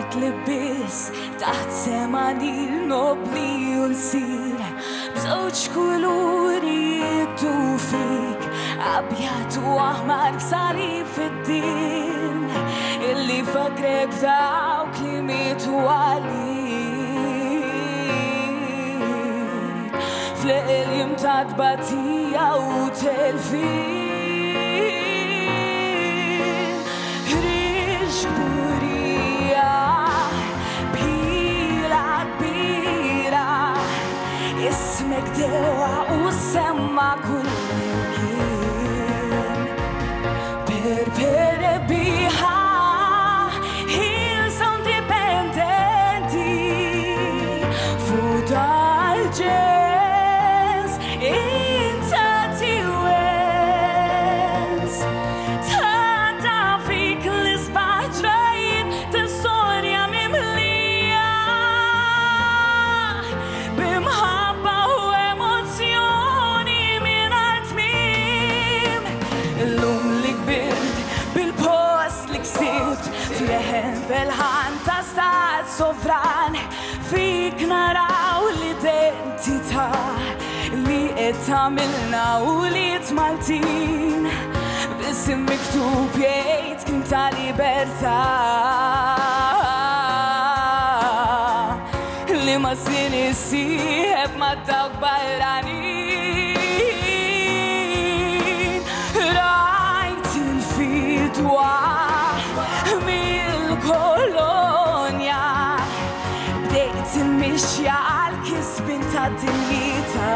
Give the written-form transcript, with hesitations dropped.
dak li biss taħt semanil nobli u nsir b'żewġ kuluri jiddu fik abjad u aħmar b'salib fid-din illi fakrek dawk li mietu għalik fl-qiljem ta' tbatija u telfin ħriġ kburija bħila kbira ismek dewa u semma kull imkien Perper Rebbieħa Hillsong dipendenti fuq tal-ġez inta tiwens tanta fik l-isbaħ ġrajt t-storja mimlija bimħabba u emozjoni mingħajr tmiem illum li kbirt bil-post li ksibt fleħen fil-ħan ta' stat sovran fik naraw l-identità li qed tagħmilna u li t-Maltin b'isem miktub jgħid kien ta' libertà li ma sin issieħeb ma' dawk barranin rajt il-fidwa mill-kolonja bdejt il-mixja għal-kisbin ta' dinjità